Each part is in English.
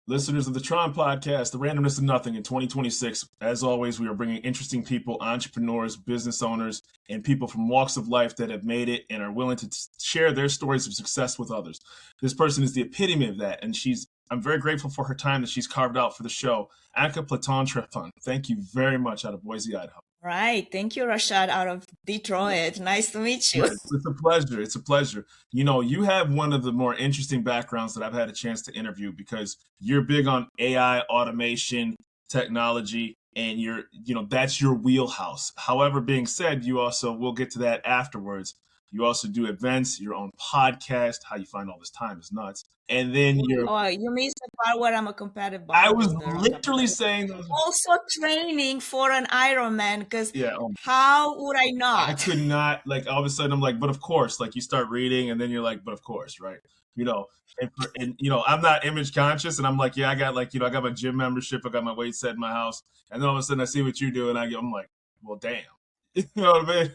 Listeners of the T.R.O.N podcast, the randomness of nothing in 2026. As always, we are bringing interesting people, entrepreneurs, business owners, and people from walks of life that have made it and are willing to share their stories of success with others. This person is the epitome of that, and I'm very grateful for her time that she's carved out for the show. Anca Platon Trifan, thank you very much, out of Boise, Idaho. Right. Thank you, Rashad, out of Detroit. Nice to meet you. It's a pleasure. It's a pleasure. You know, you have one of the more interesting backgrounds that I've had a chance to interview because you're big on AI, automation, technology, and that's your wheelhouse. However, being said, we'll get to that afterwards. You also do events, your own podcast. How you find all this time is nuts. And then you missed the part where I'm a competitive bodybuilder. I was literally saying also training for an Ironman because how would I not? I could not. Like all of a sudden, I'm like, but of course. Like you start reading, and then you're like, but of course, right? I'm not image conscious, and I'm like, I got I got my gym membership, I got my weight set in my house, and then all of a sudden I see what you do, and I'm like, well, damn, you know what I mean?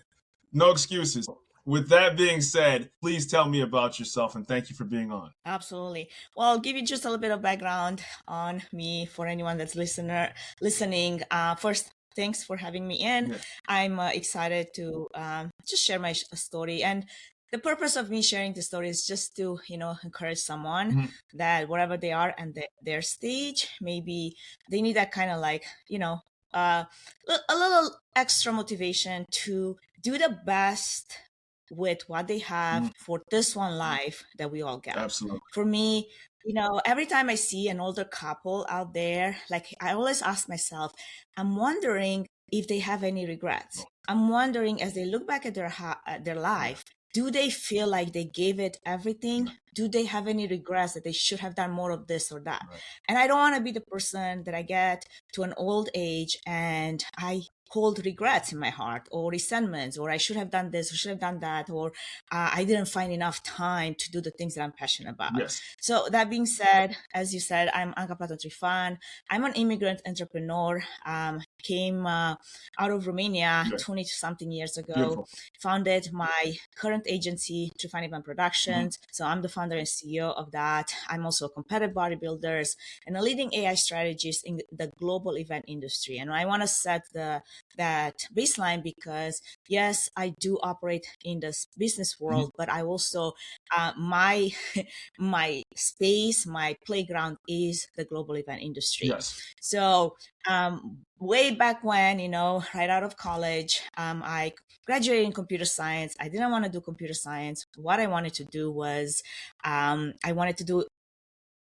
No excuses. With that being said, please tell me about yourself, and thank you for being on. Absolutely. Well, I'll give you just a little bit of background on me for anyone that's listening. First, thanks for having me in. Yeah. I'm excited to just share my story. And the purpose of me sharing the story is just to, encourage someone that wherever they are and their stage, maybe they need that kind of a little extra motivation to do the best with what they have for this one life that we all get. Absolutely. For me, every time I see an older couple out there, like I always ask myself, I'm wondering if they have any regrets. I'm wondering as they look back at their life, do they feel like they gave it everything? Do they have any regrets that they should have done more of this or that? Right. And I don't want to be the person that I get to an old age and I hold regrets in my heart or resentments, or I should have done this or should have done that, or I didn't find enough time to do the things that I'm passionate about. Yes. So that being said, as you said, I'm Anca Platon Trifan. I'm an immigrant entrepreneur. Came out of Romania 20-something years ago. Beautiful. Founded my current agency, Tree-Fan Events Productions. So I'm the founder and CEO of that. I'm also a competitive bodybuilder and a leading AI strategist in the global event industry. And I want to set that baseline because yes, I do operate in this business world, but I also my space, my playground is the global event industry. Yes. So way back when, right out of college, I graduated in computer science. I didn't want to do computer science. What I wanted to do was I wanted to do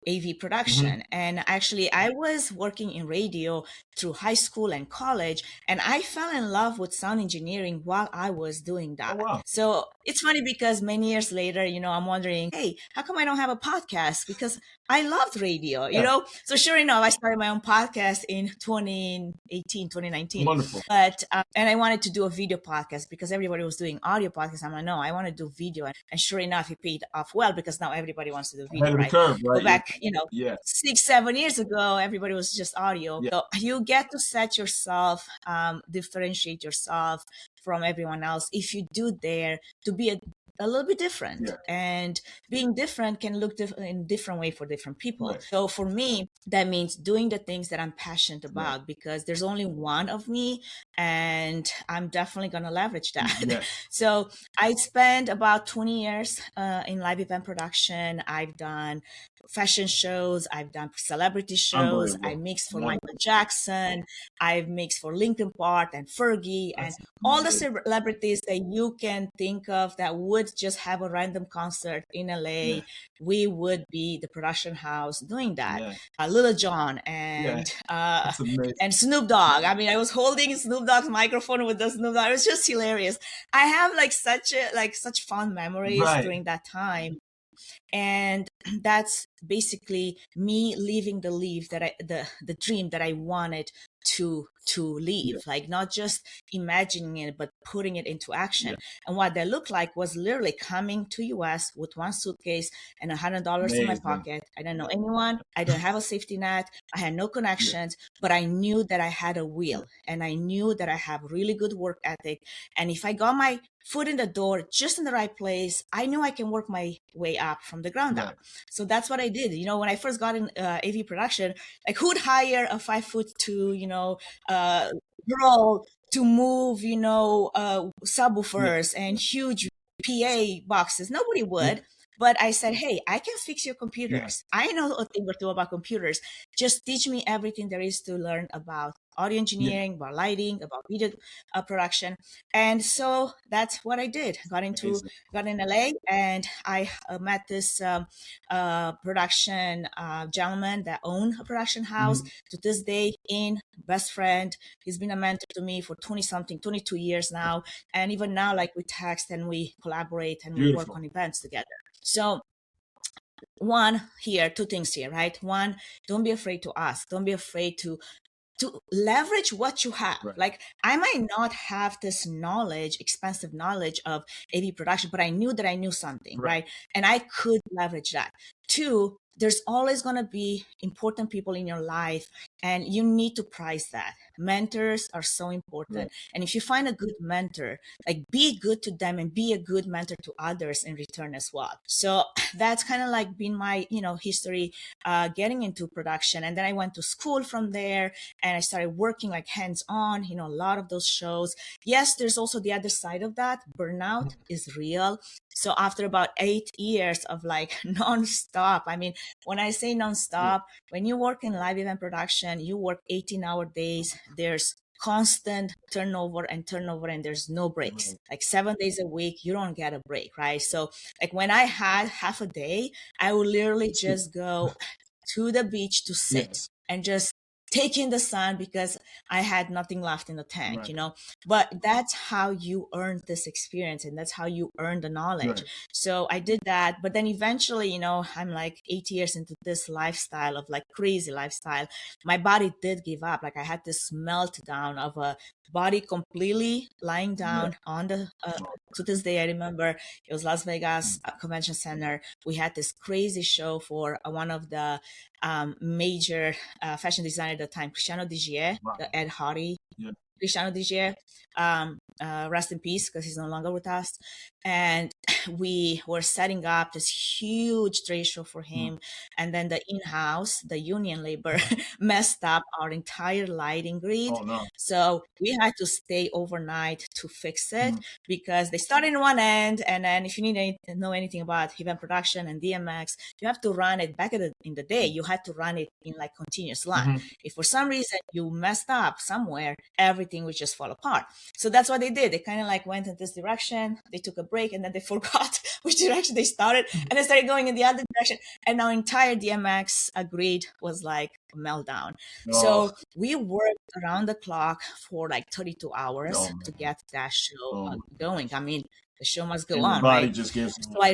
AV production. And actually I was working in radio through high school and college, and I fell in love with sound engineering while I was doing that. Oh, wow. So it's funny because many years later, I'm wondering, hey, how come I don't have a podcast? Because I loved radio, you know? So sure enough, I started my own podcast in 2019. Wonderful. But, and I wanted to do a video podcast because everybody was doing audio podcasts. I'm like, no, I want to do video. And sure enough, it paid off well because now everybody wants to do video, right? Curve, right? Go back, 6-7 years ago, everybody was just audio. So you get to set yourself, differentiate yourself from everyone else if you do dare to be a little bit different. And being different can look in different way for different people. Right. So for me, that means doing the things that I'm passionate about because there's only one of me and I'm definitely going to leverage that. So I spent about 20 years in live event production. I've done fashion shows. I've done celebrity shows. I mixed for Michael Jackson. I've mixed for Linkin Park and Fergie and all the celebrities that you can think of that would just have a random concert in LA. We would be the production house doing that. Little John and Snoop Dogg. I mean, I was holding Snoop Dogg's microphone with the Snoop Dogg. It was just hilarious. I have such fun memories during that time. And that's basically me living the dream that I wanted to leave, like not just imagining it, but putting it into action. And what that looked like was literally coming to US with one suitcase and $100 in my pocket. I didn't know anyone. I didn't have a safety net. I had no connections, but I knew that I had a will, and I knew that I have really good work ethic. And if I got my foot in the door just in the right place, I knew I can work my way up from the ground up. So that's what I did. You know, when I first got in AV production, like who'd hire a 5'2", you know, girl to move, you know, subwoofers and huge PA boxes? Nobody would. But I said, hey, I can fix your computers. I know a thing or two about computers. Just teach me everything there is to learn about audio engineering, about lighting, about video production. And so that's what I did. Got in LA, and I met this production gentleman that owned a production house. To this day, best friend. He's been a mentor to me for 22 years now. And even now, like we text and we collaborate and we work on events together. So two things here, right? One, don't be afraid to ask. Don't be afraid to leverage what you have. Like I might not have this knowledge, expensive knowledge of AV production, but I knew that I knew something, right? And I could leverage that. Two, there's always going to be important people in your life, and you need to prize that. Mentors are so important. And if you find a good mentor, like be good to them and be a good mentor to others in return as well. So that's kind of like been my, you know, history getting into production. And then I went to school from there, and I started working like hands-on, you know, a lot of those shows. Yes, there's also the other side of that. Burnout is real. So after about 8 years of like nonstop, I mean, when I say nonstop, when you work in live event production, you work 18-hour days. There's constant turnover, and there's no breaks. Like 7 days a week, you don't get a break, right? So like when I had half a day, I would literally just go to the beach to sit and just take in the sun because I had nothing left in the tank, you know. But that's how you earn this experience, and that's how you earn the knowledge. So I did that, but then eventually, you know, I'm like 8 years into this lifestyle of like crazy lifestyle. My body did give up. Like I had this meltdown of a body completely lying down on the to this day. I remember it was Las Vegas Convention Center. We had this crazy show for one of the major fashion designer at the time, Cristiano 𝐸𝐸, the Ed Hardy. Cristiano 𝐸𝐸, rest in peace because he's no longer with us. And we were setting up this huge trade show for him. And then the in-house, the union labor messed up our entire lighting grid. So we had to stay overnight to fix it because they started in one end. And then if you need to know anything about event production and DMX, you have to run it back in the day. You had to run it in like continuous line. If for some reason you messed up somewhere, everything would just fall apart. So that's what they did. They kind of like went in this direction. They took a break, and then they forgot which direction they started, and they started going in the other direction. And our entire DMX grid was like a meltdown. So we worked around the clock for like 32 hours to get that show going. I mean, the show must go on, body right? Just gives so I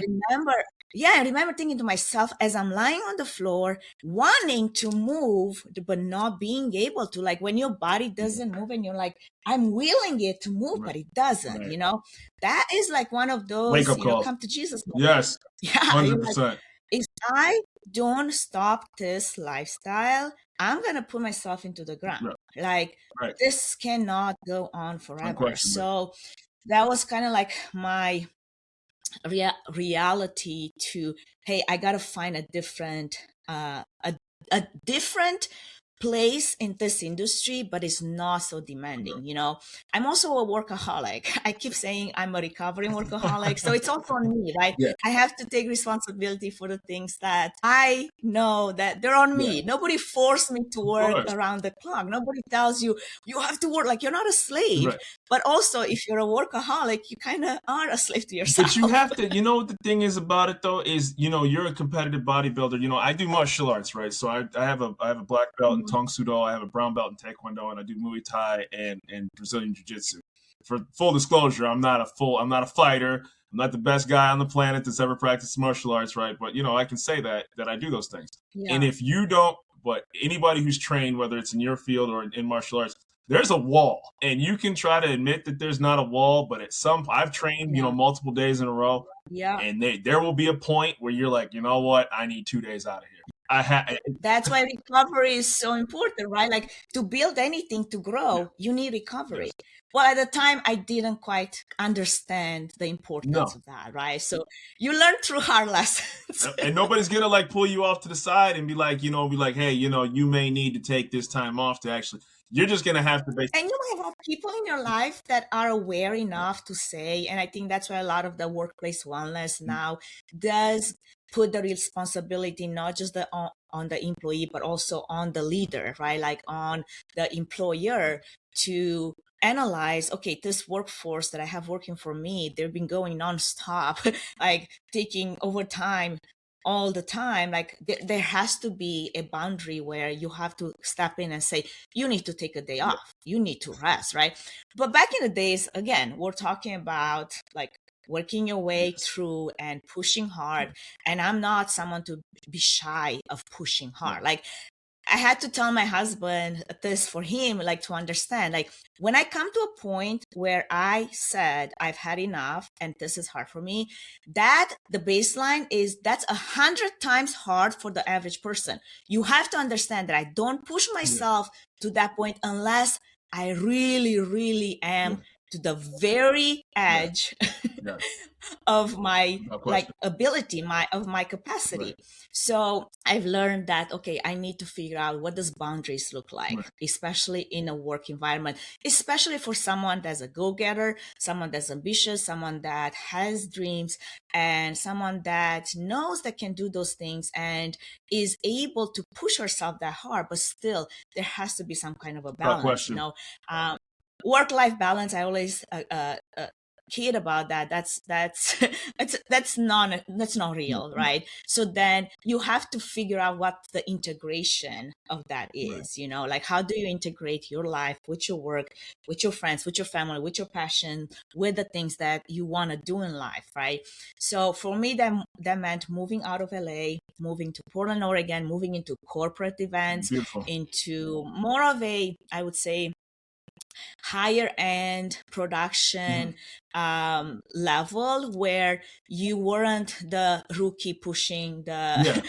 remember thinking to myself as I'm lying on the floor, wanting to move, but not being able to. Like when your body doesn't move and you're like, I'm willing it to move, but it doesn't, you know? That is like one of those, wake up you call. know, come to Jesus moments. Yes, 100%. Like, if I don't stop this lifestyle, I'm going to put myself into the ground. Like this cannot go on forever. So that was kind of like my reality to, hey, I gotta find a different different place in this industry, but it's not so demanding. You know, I'm also a workaholic. I keep saying I'm a recovering workaholic. So it's also on me, right? I have to take responsibility for the things that I know that they're on me. Nobody forced me to work around the clock. Nobody tells you, you have to work. Like you're not a slave. But also if you're a workaholic, you kind of are a slave to yourself. But you have to, you know what the thing is about it though, is, you know, you're a competitive bodybuilder. You know, I do martial arts, right? So I have a black belt in Tong Sudo, I have a brown belt in Taekwondo, and I do Muay Thai and Brazilian Jiu-Jitsu. For full disclosure, I'm not a fighter. I'm not the best guy on the planet that's ever practiced martial arts, right? But, you know, I can say that I do those things. And if you don't but anybody who's trained, whether it's in your field or in martial arts, there's a wall, and you can try to admit that there's not a wall, but at some, I've trained, multiple days in a row, and there will be a point where you're like, you know what, I need 2 days out of here. That's why recovery is so important, right? Like, to build anything to grow, you need recovery. Yes. Well, at the time, I didn't quite understand the importance of that, right? So you learn through hard lessons. And nobody's gonna like pull you off to the side and be like, hey, you may need to take this time off to actually. You're just gonna have to And you might have people in your life that are aware enough to say, and I think that's why a lot of the workplace wellness now does put the responsibility not just on the employee, but also on the leader, right? Like on the employer to analyze, okay, this workforce that I have working for me, they've been going nonstop, like taking overtime all the time. Like there has to be a boundary where you have to step in and say, you need to take a day off, you need to rest, right? But back in the days, again, we're talking about like working your way through and pushing hard. And I'm not someone to be shy of pushing hard. Like, I had to tell my husband this for him, like, to understand, like, when I come to a point where I said I've had enough and this is hard for me, that the baseline is that's 100 times hard for the average person. You have to understand that I don't push myself to that point unless I really, really am to the very edge of my like ability, of my capacity. So I've learned that, okay, I need to figure out what does boundaries look like, especially in a work environment, especially for someone that's a go-getter, someone that's ambitious, someone that has dreams, and someone that knows that can do those things and is able to push herself that hard, but still there has to be some kind of a balance, work-life balance. I always kid about that. That's not real, right? So then you have to figure out what the integration of that is, like, how do you integrate your life with your work, with your friends, with your family, with your passion, with the things that you want to do in life, right? So for me, that meant moving out of LA, moving to Portland, Oregon, moving into corporate events, into more of a, I would say, higher end production level, where you weren't the rookie pushing the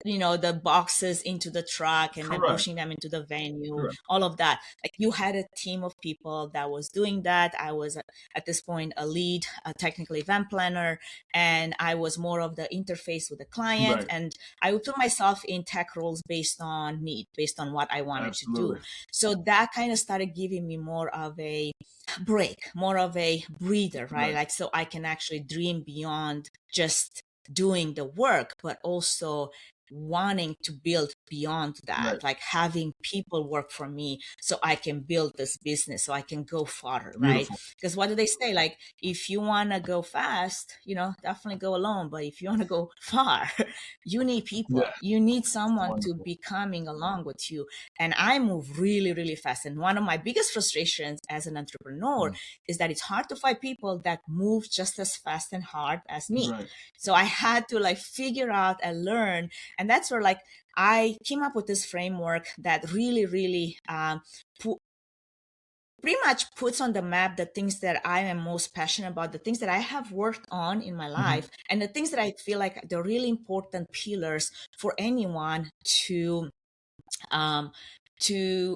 the boxes into the truck and then pushing them into the venue, all of that. Like, you had a team of people that was doing that. I was at this point a lead, a technical event planner, and I was more of the interface with the client. And I would put myself in tech roles based on need, based on what I wanted to do. So that kind of started giving me more of a break, more of a breather, right? Like, so I can actually dream beyond just doing the work, but also wanting to build beyond that, like having people work for me so I can build this business, so I can go farther, right? Because what do they say? Like, if you want to go fast, definitely go alone. But if you want to go far, you need people. You need someone to be coming along with you. And I move really, really fast. And one of my biggest frustrations as an entrepreneur is that it's hard to find people that move just as fast and hard as me. So I had to like figure out and learn. And that's where like I came up with this framework that really, really pretty much puts on the map the things that I am most passionate about, the things that I have worked on in my life, and the things that I feel like they're really important pillars for anyone to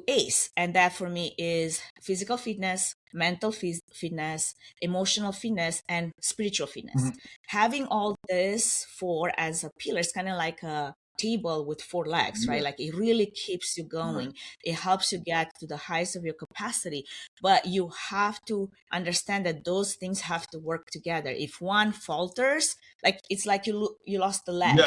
ace. And that for me is physical fitness, mental fitness, emotional fitness, and spiritual fitness. Having all this four as a pillar is kind of like a table with four legs, right? Like, it really keeps you going. It helps you get to the highest of your capacity, but you have to understand that those things have to work together. If one falters, like, it's like you lost the leg.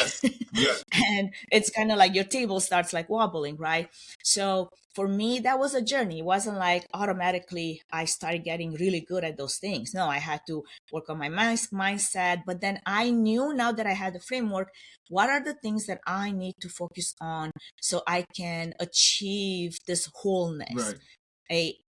And it's kind of like your table starts like wobbling, right? So for me, that was a journey. It wasn't like automatically I started getting really good at those things. No, I had to work on my mindset. But then I knew, now that I had the framework, what are the things that I need to focus on so I can achieve this wholeness?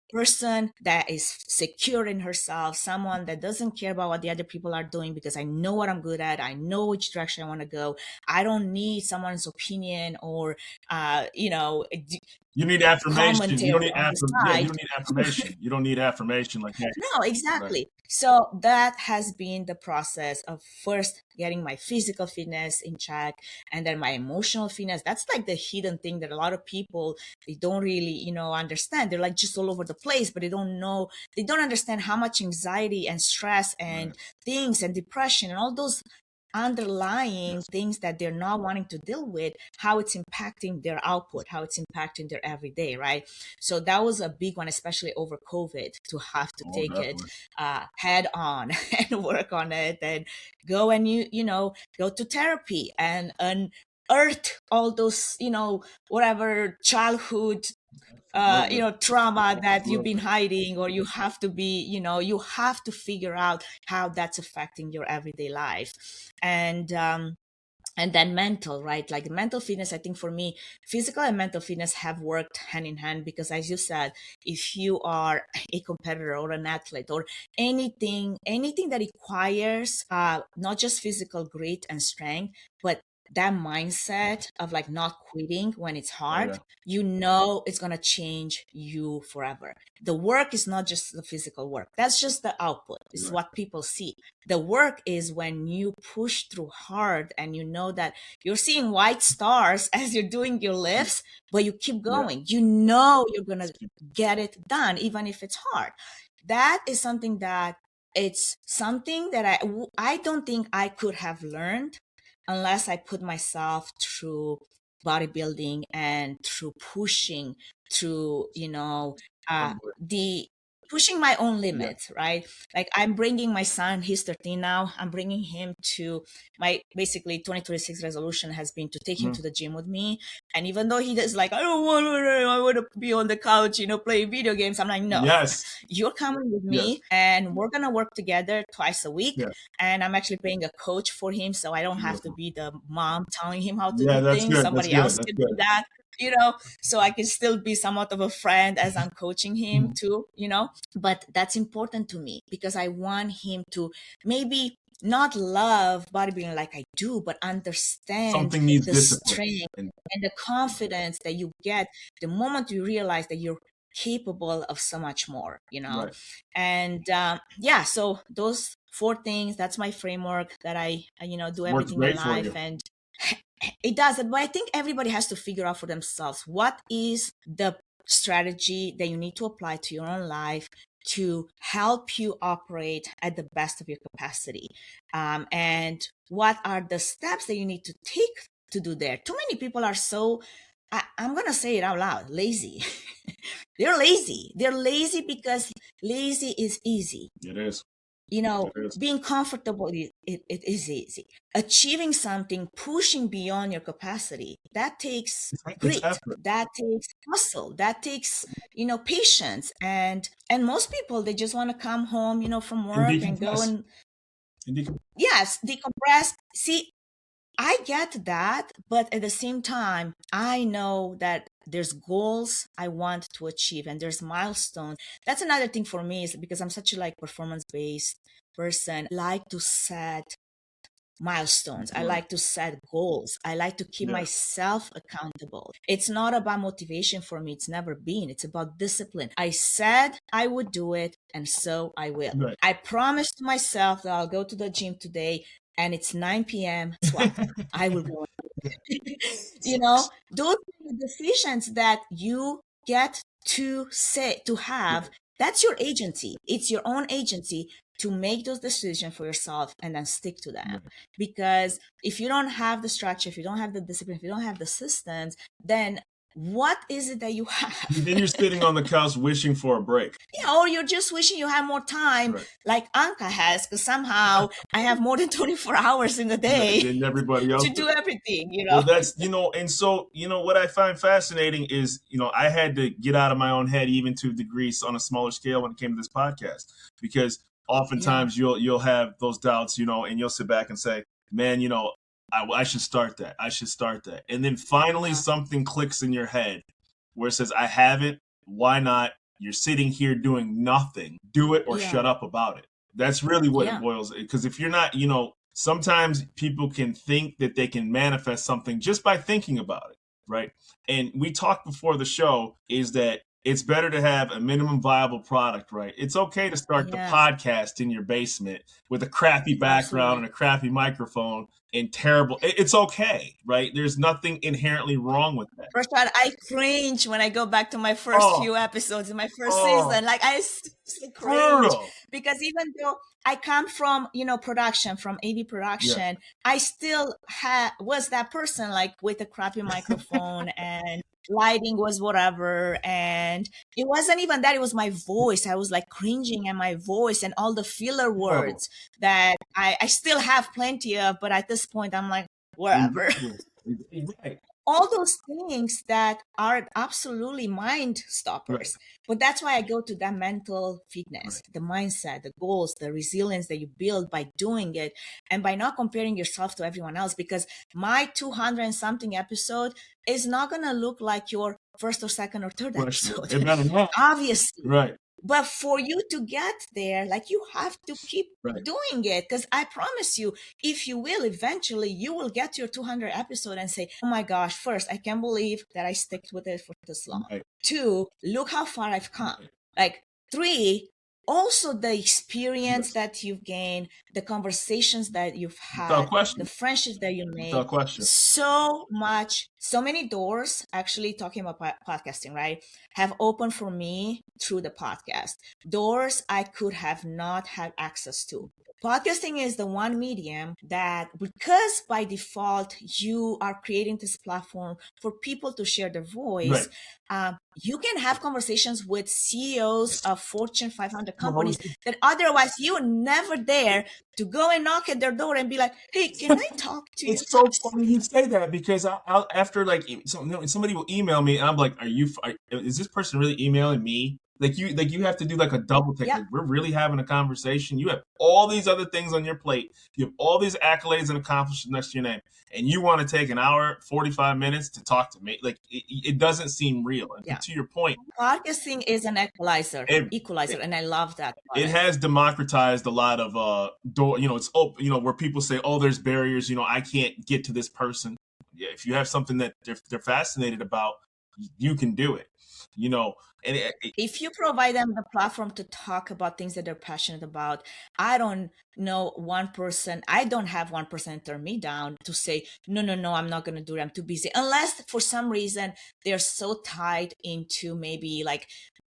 person that is secure in herself, someone that doesn't care about what the other people are doing because I know what I'm good at. I know which direction I want to go. I don't need someone's opinion or, you need affirmation. You don't need yeah, you don't need affirmation. You don't need affirmation like that. No, exactly. Right. So that has been the process of first getting my physical fitness in check and then my emotional fitness. That's like the hidden thing that a lot of people, they don't really, understand. They're like just all over the place, but they don't understand how much anxiety and stress and things and depression and all those underlying things that they're not wanting to deal with, how it's impacting their output, how it's impacting their everyday, right? So that was a big one, especially over COVID, to have to take it head on and work on it and go and go to therapy and unearth all those whatever childhood trauma that you've been hiding, or you have to be, you have to figure out how that's affecting your everyday life. And then mental, right? Like mental fitness, I think for me, physical and mental fitness have worked hand in hand because, as you said, if you are a competitor or an athlete or anything that requires not just physical grit and strength, but that mindset of like not quitting when it's hard, it's going to change you forever. The work is not just the physical work. That's just the output. It's what people see. The work is when you push through hard and you know that you're seeing white stars as you're doing your lifts, but you keep going. You know you're going to get it done, even if it's hard. That is something that I don't think I could have learned unless I put myself through bodybuilding and through pushing through, pushing my own limits, right? Like I'm bringing my son, he's 13 now. I'm bringing him to my basically 2026 resolution has been to take him to the gym with me. And even though he is like, I want to be on the couch, playing video games. I'm like, no, you're coming with me and we're going to work together twice a week. And I'm actually paying a coach for him. So I don't have to be the mom telling him how to do things. Somebody else can do that. So I can still be somewhat of a friend as I'm coaching him too, but that's important to me because I want him to maybe not love bodybuilding like I do, but understand the strength and the confidence that you get the moment you realize that you're capable of so much more, and so those 4 things, that's my framework that I do everything in life. And it does, but I think everybody has to figure out for themselves what is the strategy that you need to apply to your own life to help you operate at the best of your capacity, and what are the steps that you need to take to do there. Too many people are so, I'm gonna say it out loud, lazy. They're lazy. They're lazy because lazy is easy. It is. Being comfortable, it is easy. Achieving something, pushing beyond your capacity, that takes grit, that takes muscle, that takes, patience. And most people, they just want to come home, from work and go and decompress. See, I get that, but at the same time, I know that there's goals I want to achieve and there's milestones. That's another thing for me, is because I'm such a performance-based person. I like to set milestones. I like to set goals. I like to keep myself accountable. It's not about motivation for me. It's never been. It's about discipline. I said I would do it, and so I will. I promised myself that I'll go to the gym today, and it's 9 p.m. So I will go. Those are the decisions that you get to have. That's your agency. It's your own agency to make those decisions for yourself and then stick to them. Because if you don't have the structure, if you don't have the discipline, if you don't have the systems, then what is it that you have? Then you're sitting on the couch wishing for a break. Or you're just wishing you have more time, like Anca has, because somehow I have more than 24 hours in a day than everybody else to do everything, Well, that's, and so, what I find fascinating is, I had to get out of my own head even to degrees on a smaller scale when it came to this podcast, because oftentimes you'll have those doubts, and you'll sit back and say, man, I should start that. I should start that. And then finally something clicks in your head where it says, I haven't. Why not? You're sitting here doing nothing. Do it or shut up about it. That's really what it boils. Because if you're not, sometimes people can think that they can manifest something just by thinking about it, right? And we talked before the show is that it's better to have a minimum viable product, right? It's okay to start the podcast in your basement with a crappy background and a crappy microphone and terrible. It's okay, right? There's nothing inherently wrong with that. Rashad, I cringe when I go back to my first few episodes in my first season. Like I cringe because even though I come from, production, from AV production, I still was that person like with a crappy microphone and lighting was whatever. And it wasn't even that, it was my voice. I was like cringing at my voice and all the filler words that I still have plenty of, but at this point I'm like, whatever. Right. All those things that are absolutely mind stoppers. But that's why I go to that mental fitness, the mindset, the goals, the resilience that you build by doing it and by not comparing yourself to everyone else, because my 200 and something episode is not going to look like your first or second or third episode. Obviously. Right. But for you to get there, like you have to keep doing it. Because I promise you, if you will, eventually you will get to your 200 episode and say, oh my gosh, first, I can't believe that I stuck with it for this long. 2, look how far I've come. Like 3, also the experience that you've gained, the conversations that you've had, the friendships that you made, so many doors, actually talking about podcasting, right, have opened for me through the podcast. Doors I could have not had access to. Podcasting is the one medium that, because by default you are creating this platform for people to share their voice, you can have conversations with CEOs of Fortune 500 companies that otherwise you would never dare to go and knock at their door and be like, hey, can I talk to you? It's so funny you say that, because I'll after somebody will email me and I'm like, is this person really emailing me? Like you have to do like a double take. Like, we're really having a conversation. You have all these other things on your plate. You have all these accolades and accomplishments next to your name, and you want to take an hour, 45 minutes to talk to me. Like it doesn't seem real. And to your point, podcasting is an equalizer, and I love that. It has democratized a lot of it's open. Where people say, oh, there's barriers. I can't get to this person. Yeah, if you have something that they're fascinated about, you can do it. If you provide them the platform to talk about things that they're passionate about, I don't have one person turn me down to say, no, I'm not going to do it. I'm too busy. Unless for some reason they're so tied into maybe like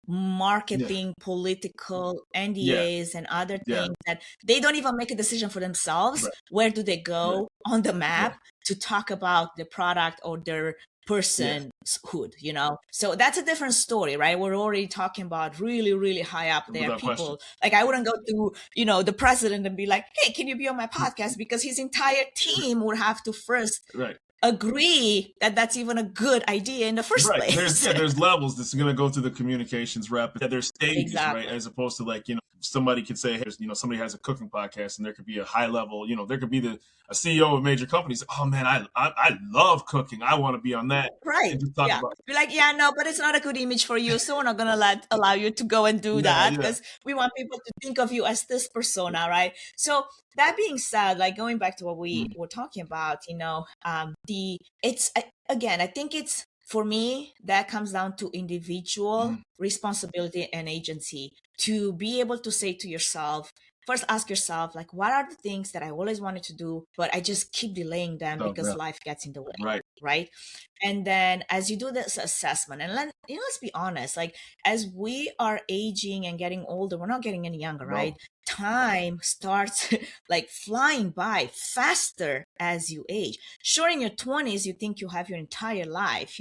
marketing, political NDAs and other things that they don't even make a decision for themselves. Where do they go on the map to talk about the product or their personhood, So that's a different story, right? We're already talking about really, really high up there people. Like I wouldn't go to, the president and be like, hey, can you be on my podcast? Because his entire team would have to first agree that that's even a good idea in the first place. There's levels that's going to go through the communications rep. There's stages, right? As opposed to like, somebody could say, hey, somebody has a cooking podcast and there could be a high level, there could be a CEO of major companies. Oh man, I love cooking. I want to be on that. Right. Be like, no, but it's not a good image for you. So we're not going to allow you to go and do that because we want people to think of you as this persona, right? So that being said, like going back to what we were talking about, I think it's, for me, that comes down to individual responsibility and agency to be able to say to yourself, first ask yourself, like, what are the things that I always wanted to do, but I just keep delaying them because life gets in the way, right? And then as you do this assessment, and let's be honest, like as we are aging and getting older, we're not getting any younger, right? Time starts like flying by faster as you age. Sure, in your 20s, you think you have your entire life,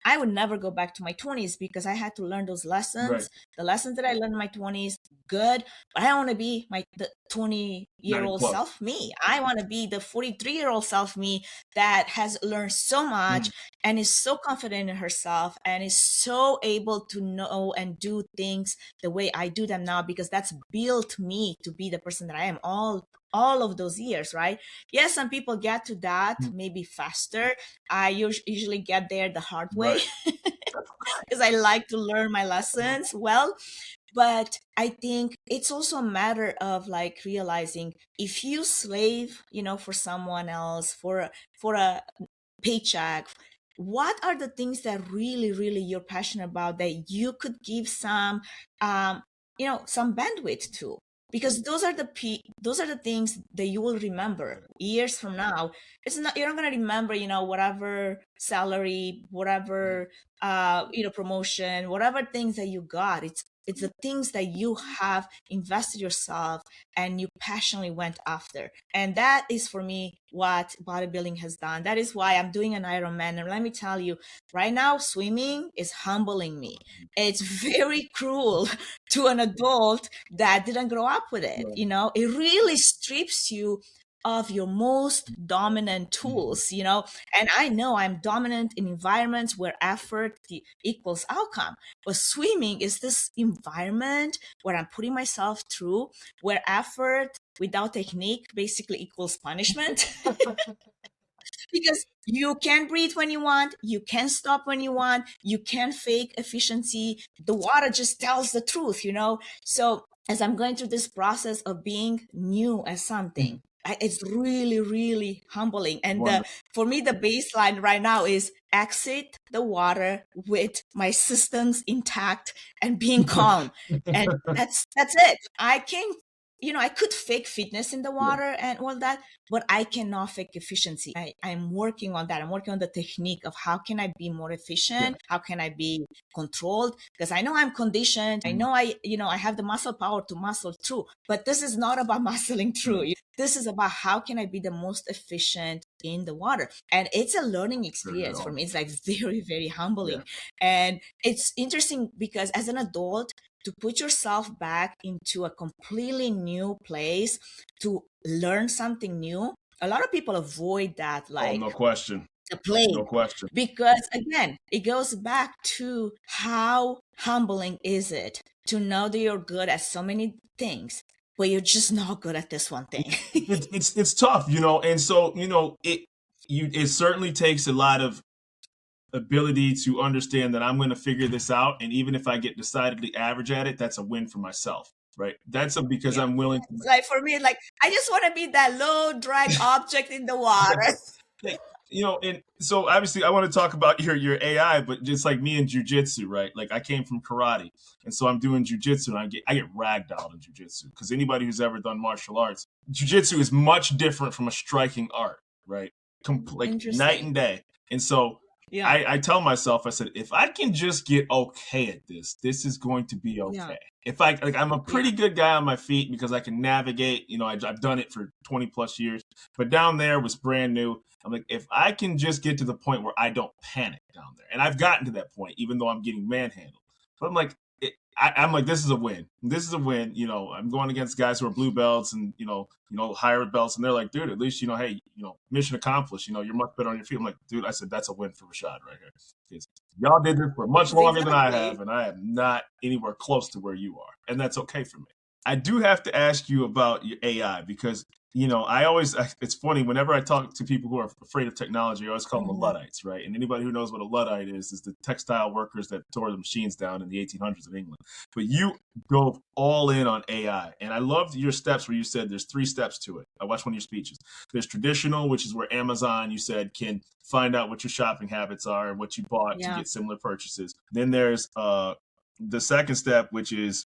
I would never go back to my 20s because I had to learn those lessons. The lessons that I learned in my 20s, good, but I don't want to be the 20-year-old self me. I want to be the 43-year-old self me that has learned so much and is so confident in herself and is so able to know and do things the way I do them now, because that's built me to be the person that I am all of those years, right? Yes, some people get to that maybe faster. I usually get there the hard way because because I like to learn my lessons well. But I think it's also a matter of like realizing if you slave, for someone else, for a paycheck, what are the things that really, really you're passionate about that you could give um, some bandwidth to? Because those are the things that you will remember years from now. You're not going to remember, whatever salary, whatever promotion, whatever things that you got. It's the things that you have invested yourself and you passionately went after. And that is for me what bodybuilding has done. That is why I'm doing an Ironman. And let me tell you, right now, swimming is humbling me. It's very cruel to an adult that didn't grow up with it. It really strips you of your most dominant tools, and I know I'm dominant in environments where effort equals outcome. But swimming is this environment where I'm putting myself through, where effort without technique basically equals punishment. Because you can breathe when you want, you can stop when you want, you can fake efficiency. The water just tells the truth, So as I'm going through this process of being new at something, it's really, really humbling. And for me, the baseline right now is exit the water with my systems intact and being calm. And that's it. I could fake fitness in the water and all that, but I cannot fake efficiency. I'm working on that. I'm working on the technique of how can I be more efficient? How can I be controlled? Because I know I'm conditioned. I know I have the muscle power to muscle through, but this is not about muscling through. This is about how can I be the most efficient in the water. And it's a learning experience for me. It's like very, very humbling. And it's interesting because as an adult, to put yourself back into a completely new place to learn something new, a lot of people avoid that, like, no question, the play. No question. Because again, it goes back to how humbling is it to know that you're good at so many things, but you're just not good at this one thing. It's tough, and so it certainly takes a lot of ability to understand that I'm going to figure this out, and even if I get decidedly average at it, that's a win for myself, right? That's because I'm willing to. Like for me, like I just want to be that low drag object in the water. And so obviously I want to talk about your AI, but just like me in jujitsu, right? Like I came from karate, and so I'm doing jujitsu, and I get ragdolled in jujitsu because anybody who's ever done martial arts, jujitsu is much different from a striking art, right? Like night and day. And so I tell myself, I said, if I can just get okay at this is going to be okay. If I'm a pretty good guy on my feet because I can navigate, I've done it for 20 plus years, but down there was brand new. I'm like, if I can just get to the point where I don't panic down there, and I've gotten to that point, even though I'm getting manhandled, but I'm like, I'm like, this is a win. This is a win. I'm going against guys who are blue belts and, higher belts. And they're like, dude, at least, hey, mission accomplished. You're much better on your feet. I'm like, dude, I said, that's a win for Rashad right here. Y'all did this for much longer than I have. And I am not anywhere close to where you are. And that's okay for me. I do have to ask you about your AI because, it's funny, whenever I talk to people who are afraid of technology, I always call them Luddites, right? And anybody who knows what a Luddite is the textile workers that tore the machines down in the 1800s in England. But you go all in on AI. And I loved your steps where you said there's 3 steps to it. I watched one of your speeches. There's traditional, which is where Amazon, you said, can find out what your shopping habits are and what you bought to get similar purchases. Then there's the second step, which is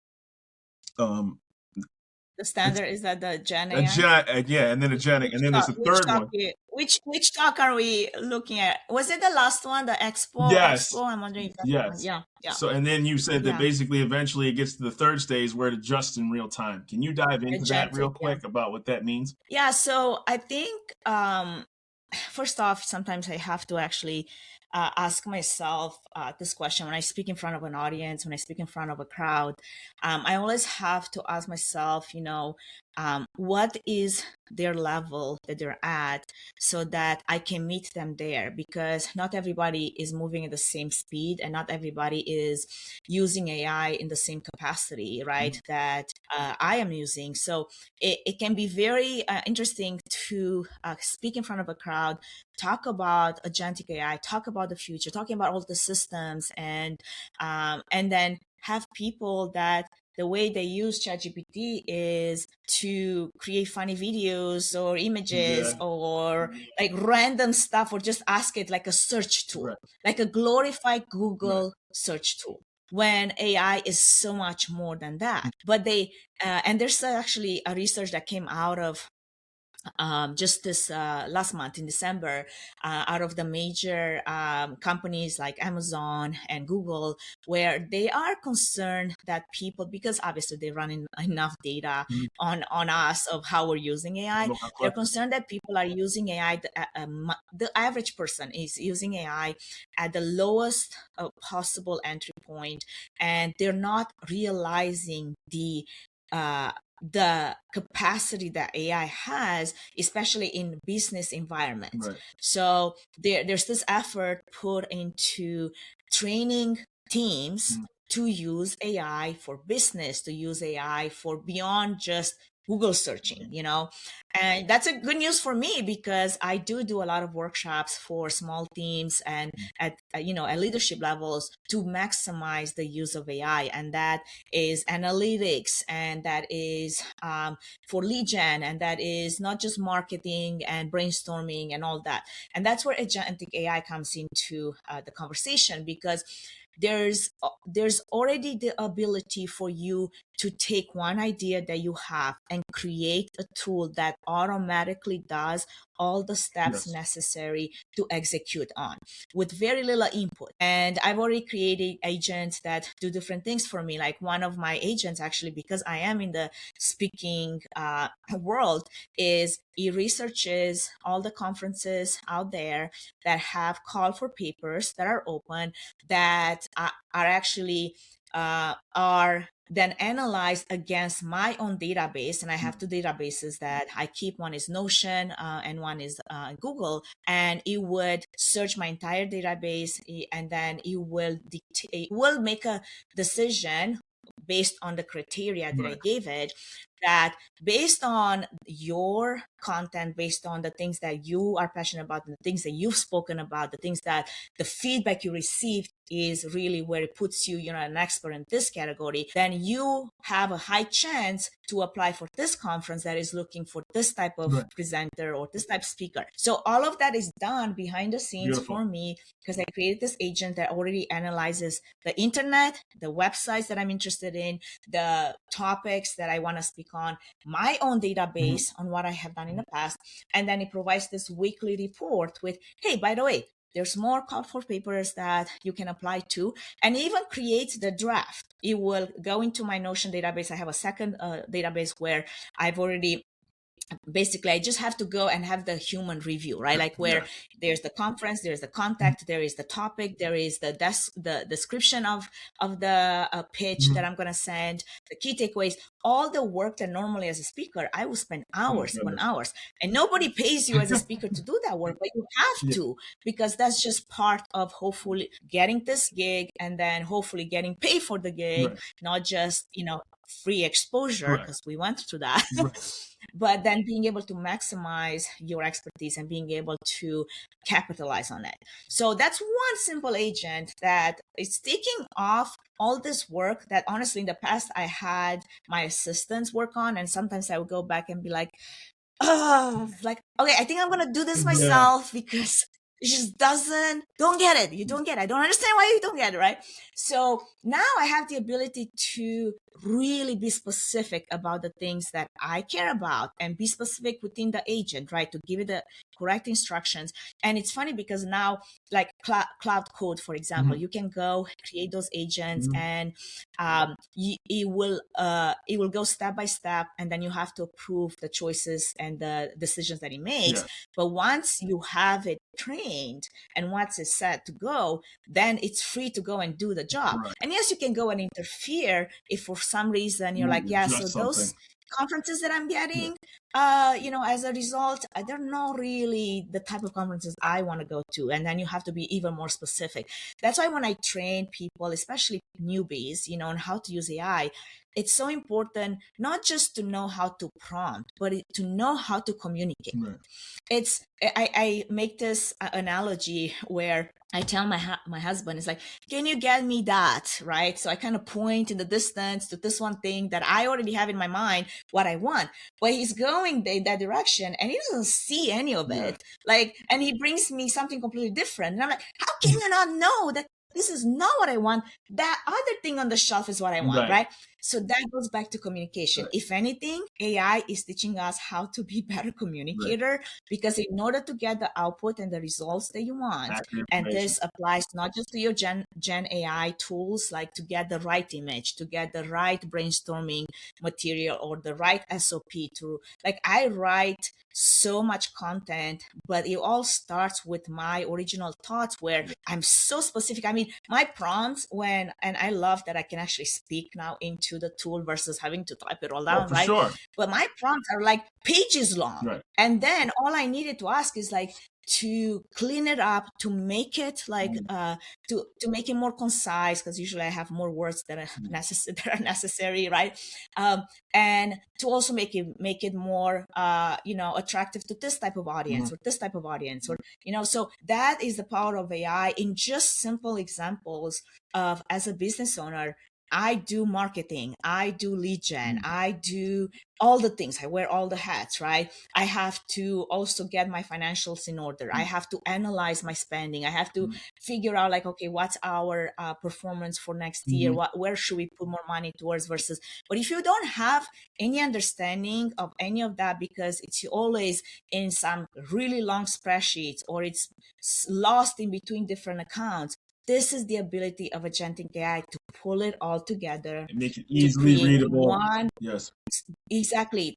the standard is that the Gen AI? And then a Gen, and then there's a third one. Which talk are we looking at? Was it the last one, the Expo? Yes. Expo? I'm wondering. Yes. Yeah. So, and then you said that basically eventually it gets to the third stage where it adjusts in real time. Can you dive into that real quick about what that means? Yeah. So I think, first off, sometimes I have to actually ask myself this question when I speak in front of an audience, when I speak in front of a crowd. I always have to ask myself, what is their level that they're at, so that I can meet them there, because not everybody is moving at the same speed, and not everybody is using AI in the same capacity, right, that I am using. So it can be very interesting to speak in front of a crowd, talk about agentic AI, talk about the future, talking about all the systems, and then have people that the way they use ChatGPT is to create funny videos or images or like random stuff, or just ask it like a search tool, like a glorified Google search tool, when AI is so much more than that. But they, and there's actually a research that came out of just this last month in December, out of the major companies like Amazon and Google, where they are concerned that people, because obviously they run enough data on us of how we're using AI, they're concerned that people are using AI, the average person is using AI at the lowest possible entry point, and they're not realizing the capacity that AI has, especially in business environments. So there's this effort put into training teams to use AI for business, to use AI for beyond just Google searching, you know. And that's a good news for me, because I do a lot of workshops for small teams and at at leadership levels to maximize the use of AI, and that is analytics, and that is for lead gen, and that is not just marketing and brainstorming and all that. And that's where agentic AI comes into the conversation, because there's already the ability for you to take one idea that you have and create a tool that automatically does all the steps necessary to execute on with very little input. And I've already created agents that do different things for me. Like one of my agents, actually, because I am in the speaking world, is he researches all the conferences out there that have call for papers that are open, that are actually are then analyzed against my own database. And I have two databases that I keep. One is Notion and one is Google. And it would search my entire database, and then it will make a decision based on the criteria that I gave it, that based on your content, based on the things that you are passionate about, the things that you've spoken about, the things that the feedback you received is really where it puts you, an expert in this category, then you have a high chance to apply for this conference that is looking for this type of presenter or this type of speaker. So all of that is done behind the scenes for me, because I created this agent that already analyzes the internet, the websites that I'm interested in, the topics that I want to speak on, my own database on what I have done in the past. And then it provides this weekly report with, hey, by the way, there's more call for papers that you can apply to, and even create the draft. It will go into my Notion database. I have a second database where I've already, basically, I just have to go and have the human review, right? Like where there's the conference, there's the contact, there is the topic, there is the description of the pitch that I'm going to send, the key takeaways, all the work that normally as a speaker, I will spend hours upon hours. And nobody pays you as a speaker to do that work, but you have to, because that's just part of hopefully getting this gig, and then hopefully getting paid for the gig, not just, free exposure, because we went through that. But then being able to maximize your expertise and being able to capitalize on it. So that's one simple agent that is taking off all this work that honestly in the past I had my assistants work on. And sometimes I would go back and be like, okay, I think I'm going to do this myself because it just don't get it. You don't get it. I don't understand why you don't get it, right? So now I have the ability to really be specific about the things that I care about and be specific within the agent, right? To give it the correct instructions. And it's funny because now, like Cloud Code, for example, you can go create those agents and it will go step by step, and then you have to approve the choices and the decisions that it makes. But once you have it trained and once it's set to go, then it's free to go and do the job. And yes, you can go and interfere if for some reason you're like, so those conferences that I'm getting, as a result, they're not really the type of conferences I want to go to. And then you have to be even more specific. That's why when I train people, especially newbies, on how to use AI, it's so important not just to know how to prompt, but to know how to communicate. Right. I make this analogy where I tell my husband, it's like, can you get me that? Right. So I kind of point in the distance to this one thing that I already have in my mind, what I want, but he's going in that direction and he doesn't see any of it. And he brings me something completely different. And I'm like, how can you not know that this is not what I want? That other thing on the shelf is what I want, right? So that goes back to communication. Right. If anything, AI is teaching us how to be better communicator, because in order to get the output and the results that you want, and this applies not just to your Gen AI tools, like to get the right image, to get the right brainstorming material or the right SOP to, like, I write so much content, but it all starts with my original thoughts where I'm so specific. I mean, my prompts and I love that I can actually speak now into the tool versus having to type it all down, right? Sure. But my prompts are like pages long. Right. And then all I needed to ask is like, to clean it up, to make it like to make it more concise, because usually I have more words that are necessary, right? And to also make it more attractive to this type of audience or this type of audience, or so that is the power of AI in just simple examples of, as a business owner, I do marketing, I do lead gen, I do all the things. I wear all the hats, right? I have to also get my financials in order. I have to analyze my spending. I have to figure out like, okay, what's our performance for next year? Where should we put more money towards versus, but if you don't have any understanding of any of that, because it's always in some really long spreadsheets or it's lost in between different accounts, this is the ability of agentic AI to pull it all together and make it easily readable. Exactly.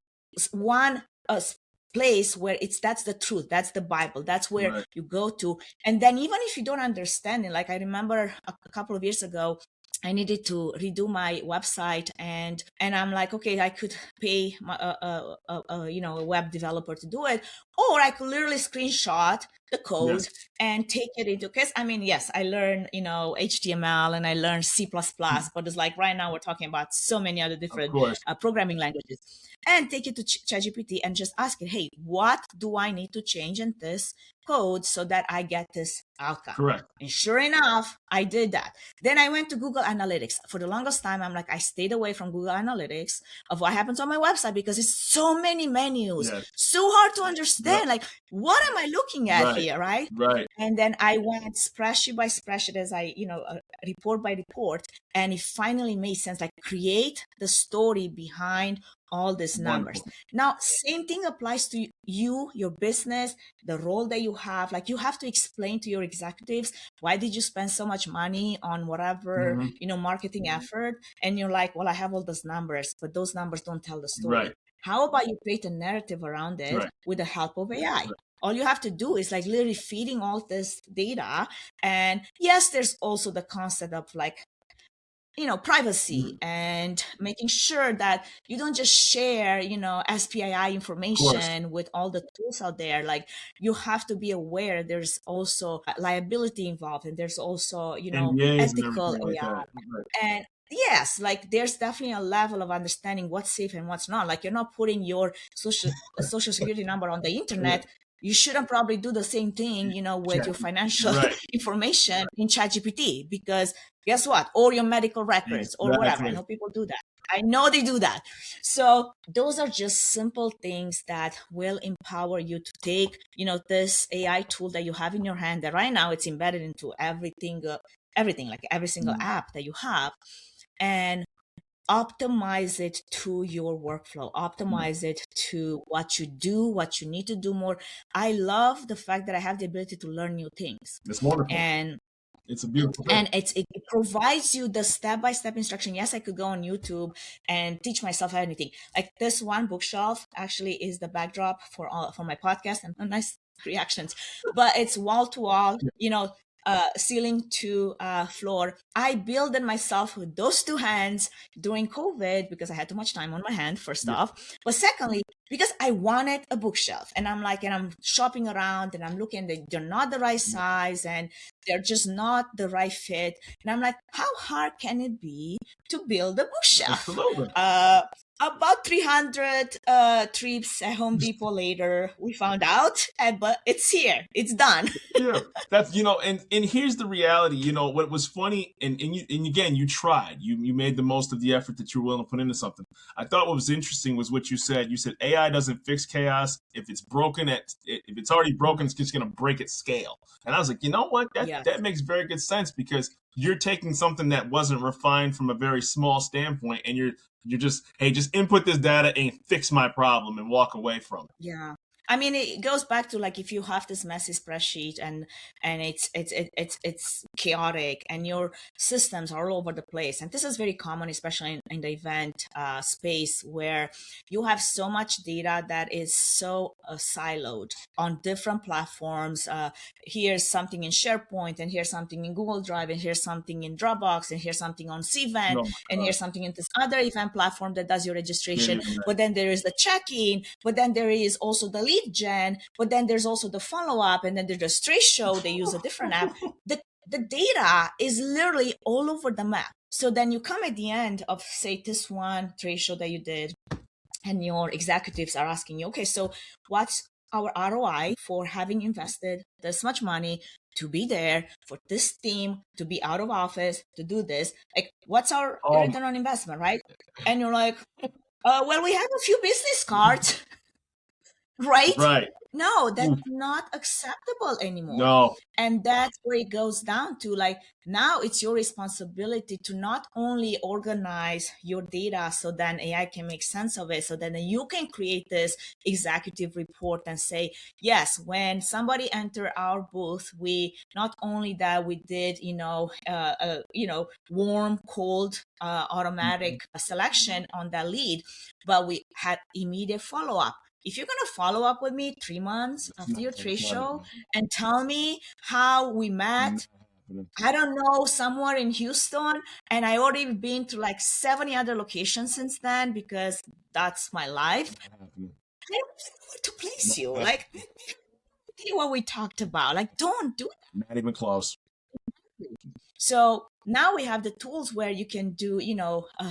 One place where that's the truth, that's the Bible, that's where you go to. And then even if you don't understand it, like I remember a couple of years ago, I needed to redo my website, and I'm like, okay, I could pay my, a web developer to do it, or I could literally screenshot the code and take it into, because I mean, yes, I learned, HTML and I learned C++, but it's like right now we're talking about so many other different programming languages, and take it to ChatGPT and just ask it, hey, what do I need to change in this code so that I get this outcome? Correct. And sure enough, I did that. Then I went to Google Analytics. For the longest time, I'm like, I stayed away from Google Analytics of what happens on my website because it's so many menus, so hard to understand. Like, what am I looking at here, right? Right. And then I went spreadsheet by spreadsheet as I, report by report, and it finally made sense. Like, create the story behind all these numbers. Wonderful. Now, same thing applies to you, your business, the role that you have. Like, you have to explain to your executives, why did you spend so much money on whatever, marketing effort? And you're like, well, I have all those numbers, but those numbers don't tell the story. Right. How about you create a narrative around it with the help of AI? Right. All you have to do is like literally feeding all this data. And yes, there's also the concept of like, privacy and making sure that you don't just share, SPII information with all the tools out there. Like, you have to be aware there's also liability involved, and there's also, ethical AI. And yes, like there's definitely a level of understanding what's safe and what's not. Like, you're not putting your social security number on the internet. You shouldn't probably do the same thing, with your financial information in ChatGPT, because guess what? Or your medical records or whatever. I know people do that. I know they do that. So those are just simple things that will empower you to take, this AI tool that you have in your hand, that right now it's embedded into everything, like every single app that you have, and optimize it to your workflow, optimize it to what you do, what you need to do more. I love the fact that I have the ability to learn new things. It's wonderful. And it's a beautiful thing. And it provides you the step-by-step instruction. Yes, I could go on YouTube and teach myself anything. Like, this one bookshelf actually is the backdrop for my podcast, and nice reactions, but it's wall to wall, ceiling to floor. I built it myself with those two hands during COVID because I had too much time on my hand, first off. But secondly, because I wanted a bookshelf, and I'm shopping around and I'm looking, they're not the right size and they're just not the right fit. And I'm like, how hard can it be to build a bookshelf? About 300 trips at Home Depot later, we found out, but it's here. It's done. Yeah, that's, and here's the reality. What was funny, and again, you tried. You made the most of the effort that you were willing to put into something. I thought what was interesting was what you said. You said AI doesn't fix chaos. If it's broken, if it's already broken, it's just going to break at scale. And I was like, you know what? That makes very good sense, because you're taking something that wasn't refined from a very small standpoint, and you're just, hey, just input this data and fix my problem and walk away from it. Yeah. I mean, it goes back to, like, if you have this messy spreadsheet and it's chaotic and your systems are all over the place. And this is very common, especially in the event space, where you have so much data that is so siloed on different platforms. Here's something in SharePoint, and here's something in Google Drive, and here's something in Dropbox, and here's something on cVent, and here's something in this other event platform that does your registration. But then there is the check-in, but then there is also the lead gen, but then there's also the follow-up, and then there's the straight show. They use a different app. The data is literally all over the map. So then you come at the end of, say, this one trade show that you did, and your executives are asking you, okay, so what's our ROI for having invested this much money to be there, for this team to be out of office, to do this? Like, what's our return on investment, right? And you're like, well, we have a few business cards. Right? No, that's not acceptable anymore. No. And that's where it goes down to, like, now it's your responsibility to not only organize your data so then AI can make sense of it, so then you can create this executive report and say, yes, when somebody enter our booth, we not only that we did, warm, cold, automatic selection on that lead, but we had immediate follow-up. If you're going to follow up with me 3 months after your trade show and tell me how we met, I don't know, somewhere in Houston, and I already been to like 70 other locations since then, because that's my life, I don't know where to place you. Like, what we talked about, like, don't do that. Not even close. So now we have the tools where you can do,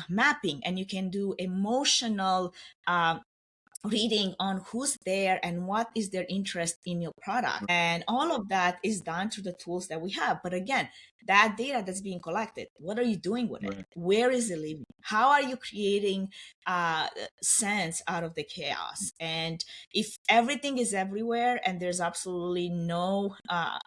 mapping, and you can do emotional reading on who's there and what is their interest in your product. And all of that is done through the tools that we have. But again, that data that's being collected, what are you doing with it? Where is it living? How are you creating sense out of the chaos? And if everything is everywhere and there's absolutely no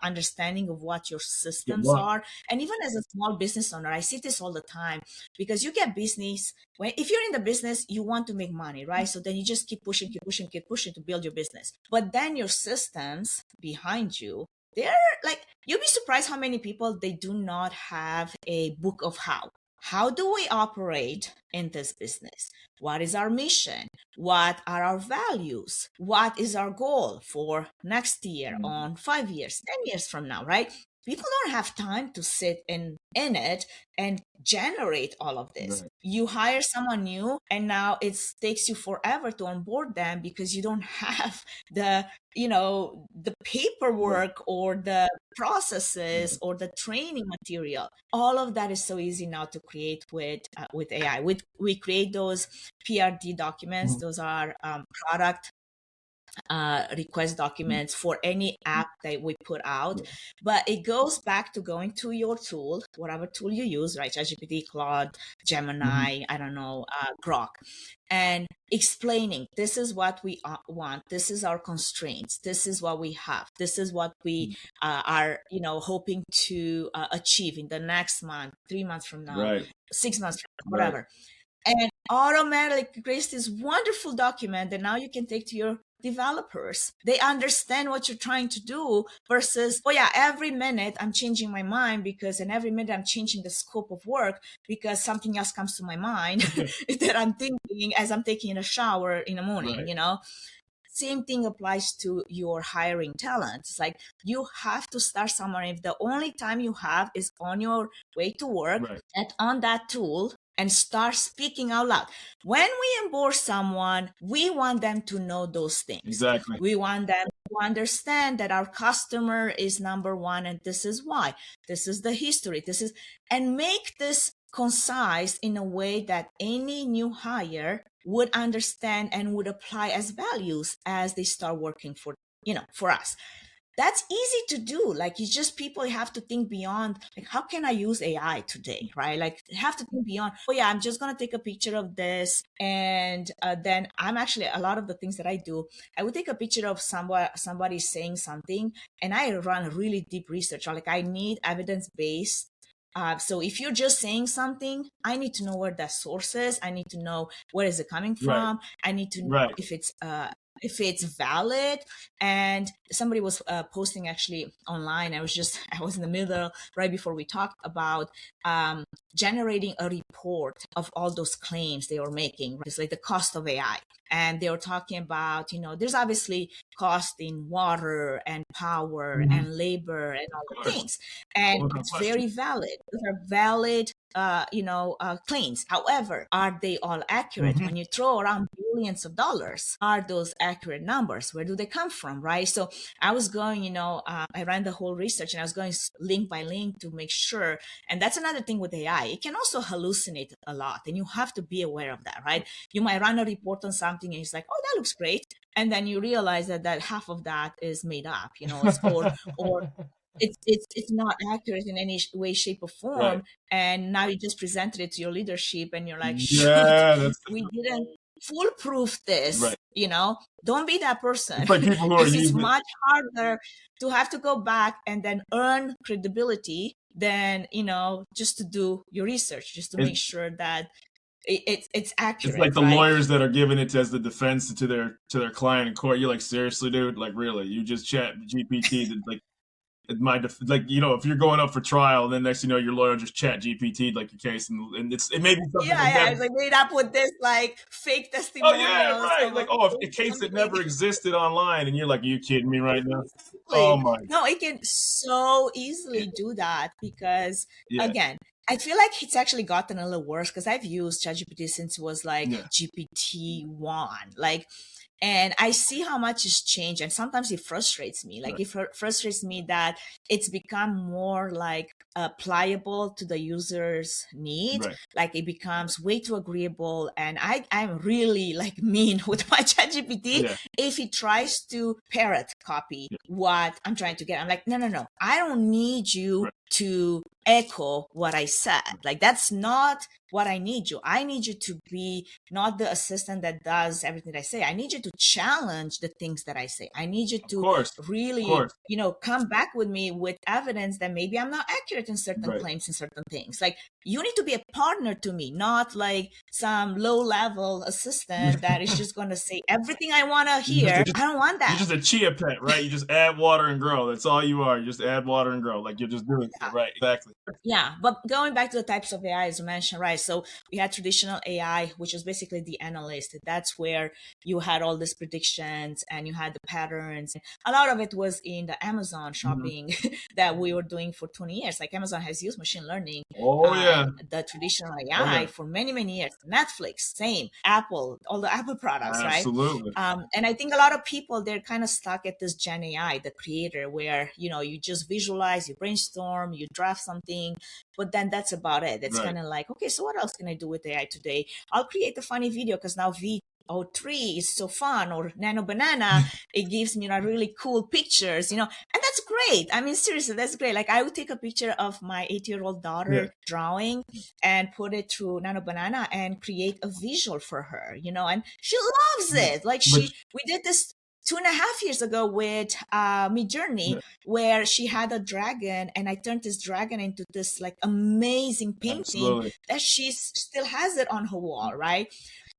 understanding of what your systems are, and even as a small business owner, I see this all the time, because you get business, if you're in the business, you want to make money, right? So then you just keep pushing to build your business. But then your systems behind you, they're like, you'll be surprised how many people, they do not have a book of how. How do we operate in this business? What is our mission? What are our values? What is our goal for next year, on 5 years, 10 years from now, right? People don't have time to sit in it and generate all of this. You hire someone new, and now it takes you forever to onboard them because you don't have the paperwork or the processes or the training material. All of that is so easy now to create with AI. We create those PRD documents. Those are product request documents for any app that we put out. But it goes back to going to your tool, whatever tool you use, right? ChatGPT, Claude, Gemini, I don't know, Grok, and explaining, this is what we want. This is our constraints. This is what we have. This is what we are, hoping to achieve in the next month, 3 months from now, 6 months from now, whatever. And automatically creates this wonderful document that now you can take to your developers. They understand what you're trying to do, versus, every minute I'm changing my mind and every minute I'm changing the scope of work because something else comes to my mind that I'm thinking as I'm taking a shower in the morning, Same thing applies to your hiring talent. It's like you have to start somewhere. If the only time you have is on your way to work and on that tool, and start speaking out loud. When we onboard someone, we want them to know those things. Exactly. We want them to understand that our customer is number one, and this is why. This is the history. And make this concise in a way that any new hire would understand and would apply as values as they start working for us. That's easy to do. Like, it's just people have to think beyond, like, how can I use AI today, right? Like, have to think beyond, oh yeah, I'm just going to take a picture of this. And then I'm actually, a lot of the things that I do, I would take a picture of somebody saying something, and I run really deep research. Like, I need evidence-based. So if you're just saying something, I need to know where that source is. I need to know where is it coming from. I need to know if it's valid. And somebody was posting actually online. I was in the middle right before we talked about generating a report of all those claims they were making. It's like the cost of AI. And they were talking about, there's obviously cost in water and power and labor and all the things. And it's very valid. Those are valid claims. However, are they all accurate? When you throw around billions of dollars, are those accurate numbers? Where do they come from, right? So I was going, I ran the whole research, and I was going link by link to make sure. And that's another thing with AI. It can also hallucinate a lot, and you have to be aware of that, right? You might run a report on something, and it's like, oh, that looks great. And then you realize that half of that is made up, or it's not accurate in any way, shape, or form. And now you just presented it to your leadership, and you're like, shoot, we didn't foolproof this. Don't be that person. It's much harder to have to go back and then earn credibility than just to do your research, just to make sure that it's accurate. It's like the lawyers that are giving it as the defense to their client in court. You're like, seriously, dude? Like, really? You just chat GPT like, if you're going up for trial, then next your lawyer just chat GPT like your case, and it may be something. It's like made up with this like fake testimonials. Oh yeah, right. Like, a case that never existed online, and you're like, are you kidding me right now? Oh my. No, it can so easily do that because again, I feel like it's actually gotten a little worse because I've used ChatGPT since it was like GPT-1, and I see how much has changed, and sometimes it frustrates me. Like, it frustrates me that it's become more like pliable to the user's need. Like, it becomes way too agreeable, and I'm really like mean with my ChatGPT. If it tries to parrot copy what I'm trying to get, I'm like, no, I don't need you to echo what I said. Like, that's not what I need you. I need you to be not the assistant that does everything I say. I need you to challenge the things that I say. I need you to really, come back with me with evidence that maybe I'm not accurate in certain claims and certain things. Like, you need to be a partner to me, not like some low-level assistant that is just going to say everything I want to hear. I don't want that. You're just a chia pet, right? You just add water and grow. That's all you are. You just add water and grow. Like, you're just doing it. Right, exactly. Yeah, but going back to the types of AI, as you mentioned, right? So we had traditional AI, which is basically the analyst. That's where you had all these predictions and you had the patterns. A lot of it was in the Amazon shopping that we were doing for 20 years. Like, Amazon has used machine learning. The traditional AI for many, many years. Netflix, same. Apple, all the Apple products, Absolutely. right? And I think a lot of people, they're kind of stuck at this Gen AI, the creator, where, you just visualize, you brainstorm, you draft something, but then that's about it. It's kind of like, okay, so what else can I do with AI today? I'll create a funny video because now tree is so fun, or nano banana, it gives me really cool pictures, and that's great. I mean, seriously, that's great. Like, I would take a picture of my 8-year-old daughter drawing and put it through nano banana and create a visual for her, and she loves it. Like, we did this 2.5 years ago with Midjourney, where she had a dragon, and I turned this dragon into this like amazing painting that she still has it on her wall, right?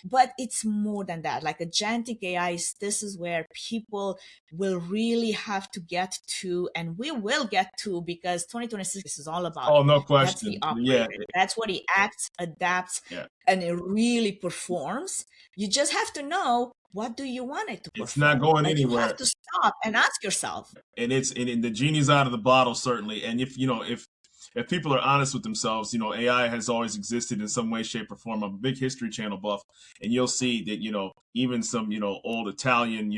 but it's more than that. Like agentic AI, this is where people will really have to get to, and we will get to, because 2026 is all about. Oh, no question. That's the operator. That's what he acts, adapts, and it really performs. You just have to know, what do you want it to perform? It's not going anywhere. You have to stop and ask yourself. And the genie's out of the bottle, certainly. And if people are honest with themselves, AI has always existed in some way, shape, or form. I'm a big History Channel buff, and you'll see that, even some, old Italian,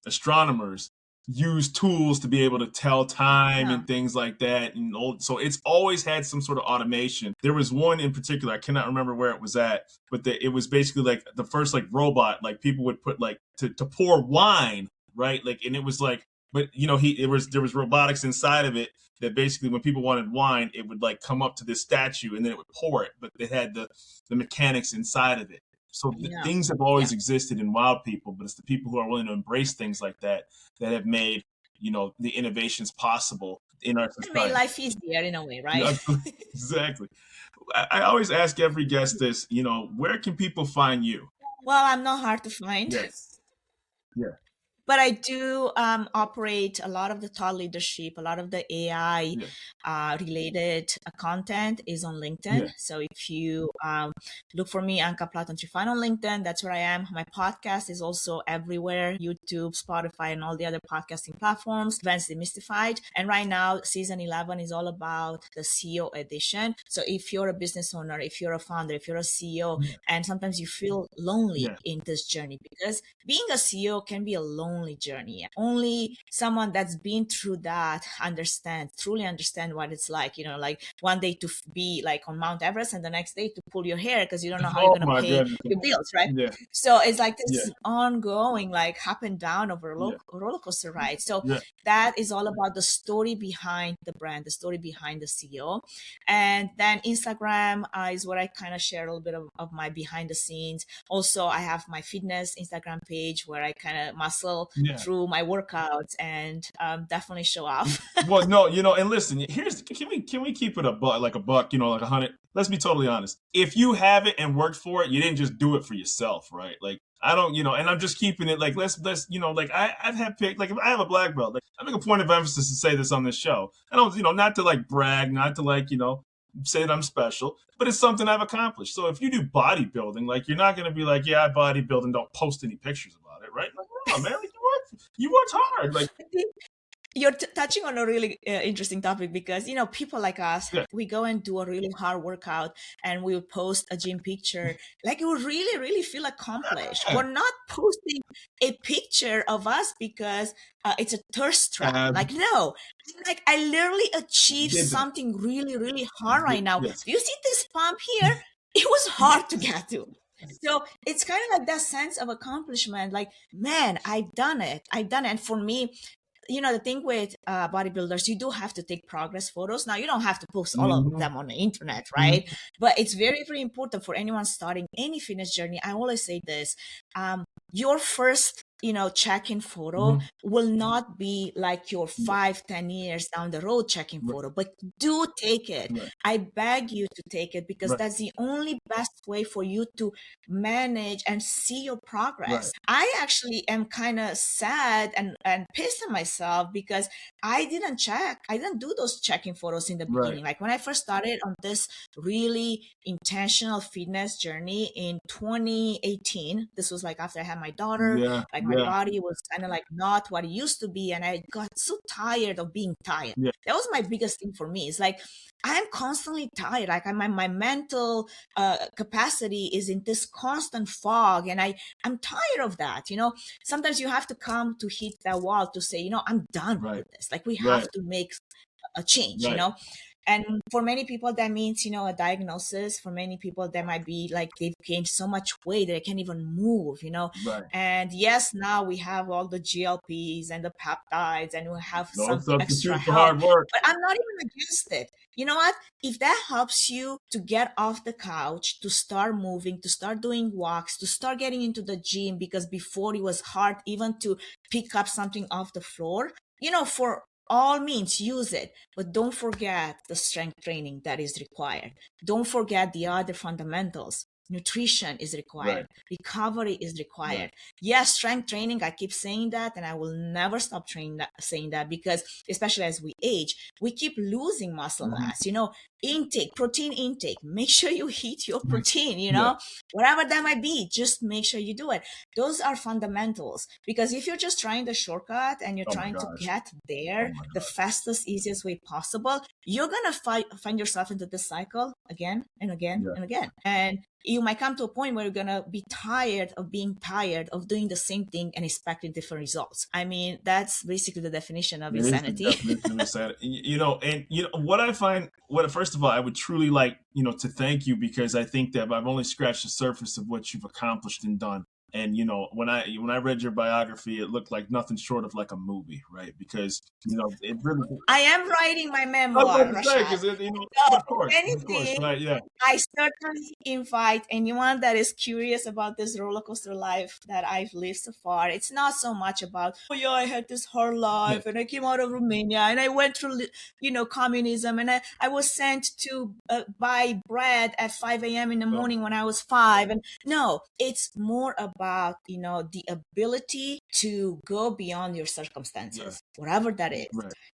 astronomers use tools to be able to tell time and things like that. So it's always had some sort of automation. There was one in particular, I cannot remember where it was at, but it was basically like the first like robot, like people would put like to pour wine, right? Like, and it was like, but there was robotics inside of it that basically when people wanted wine, it would like come up to this statue and then it would pour it, but it had the mechanics inside of it. So things have always existed in wild people, but it's the people who are willing to embrace things like that have made, the innovations possible in our society. It made life easier in a way, right? Exactly. I always ask every guest this, where can people find you? Well, I'm not hard to find. Yes. Yeah. But I do operate a lot of the thought leadership, a lot of the AI related content is on LinkedIn. Yeah. So if you look for me, Anca Platon Trifan on LinkedIn, that's where I am. My podcast is also everywhere, YouTube, Spotify, and all the other podcasting platforms, Events Demystified. And right now, season 11 is all about the CEO edition. So if you're a business owner, if you're a founder, if you're a CEO, and sometimes you feel lonely in this journey, because being a CEO can be a lonely journey. Only someone that's been through that truly understand what it's like, like one day to be like on Mount Everest and the next day to pull your hair because you don't know how you're going to pay your bills, right? Yeah. So it's like this ongoing, like up and down over a roller coaster ride. So that is all about the story behind the brand, the story behind the CEO. And then Instagram is where I kind of share a little bit of my behind the scenes. Also, I have my fitness Instagram page where I kind of muscle through my workouts and definitely show off. Well, no, and listen, can we keep it a buck, like 100? Let's be totally honest. If you have it and worked for it, you didn't just do it for yourself, right? Like I don't, and I'm just keeping it like let's like I've had picked, like if I have a black belt, like I make a point of emphasis to say this on this show. I don't, not to like brag, not to like, say that I'm special, but it's something I've accomplished. So if you do bodybuilding, like you're not going to be like, I bodybuild and don't post any pictures about it, right? Like, no, man, like, you worked hard. Like you're touching on a really interesting topic because, people like us, we go and do a really hard workout and we'll post a gym picture. Like it will really, really feel accomplished. We're not posting a picture of us because it's a thirst trap. Like, no, like I literally achieved something really, really hard right now. Do you see this pump here? It was hard to get to. So it's kind of like that sense of accomplishment, like, man, I've done it. And for me, the thing with bodybuilders, you do have to take progress photos. Now, you don't have to post all of them on the internet, right? But it's very, very important for anyone starting any fitness journey. I always say this, your first check-in photo will not be like your 5-10 years down the road check-in photo, but do take it. I beg you to take it because that's the only best way for you to manage and see your progress. I actually am kind of sad and pissed at myself because I didn't do those check-in photos in the beginning. Like when I first started on this really intentional fitness journey in 2018, this was like after I had my daughter, my body was kind of like not what it used to be. And I got so tired of being tired. That was my biggest thing for me. It's like, I'm constantly tired. Like my mental capacity is in this constant fog. And I'm tired of that. Sometimes you have to come to hit that wall to say, I'm done with this. Like we have to make a change, And for many people, that means, a diagnosis. For many people, that might be like they've gained so much weight that they can't even move, And yes, now we have all the GLPs and the peptides and we have some extra help. Hard work. But I'm not even against it. You know what? If that helps you to get off the couch, to start moving, to start doing walks, to start getting into the gym, because before it was hard even to pick up something off the floor, for all means, use it, but don't forget the strength training that is required. Don't forget the other fundamentals. nutrition is required, recovery is required. Right. Yes, strength training, I keep saying that, and I will never stop saying that, because especially as we age, we keep losing muscle mass. You know, protein intake, make sure you eat your protein, you know, whatever that might be, just make sure you do it. Those are fundamentals, because if you're just trying the shortcut and you're trying to get there the fastest, easiest way possible, you're going to find yourself into this cycle again and again and again. And you might come to a point where you're going to be tired of being tired of doing the same thing and expecting different results. I mean, that's basically the definition of insanity. You know, and you know what I find, first of all, I would truly like, you know, to thank you, because I think that I've only scratched the surface of what you've accomplished and done. And, you know, when I read your biography, it looked like nothing short of like a movie, right? Because, you know, it really... I am writing my memoir, Rashad. You know, so of course, right, yeah. I certainly invite anyone that is curious about this roller coaster life that I've lived so far. It's not so much about, oh yeah, I had this hard life and I came out of Romania and I went through, you know, communism, and I was sent to buy bread at 5 a.m. in the morning when I was 5. And no, it's more about, you know, the ability to go beyond your circumstances, whatever that is,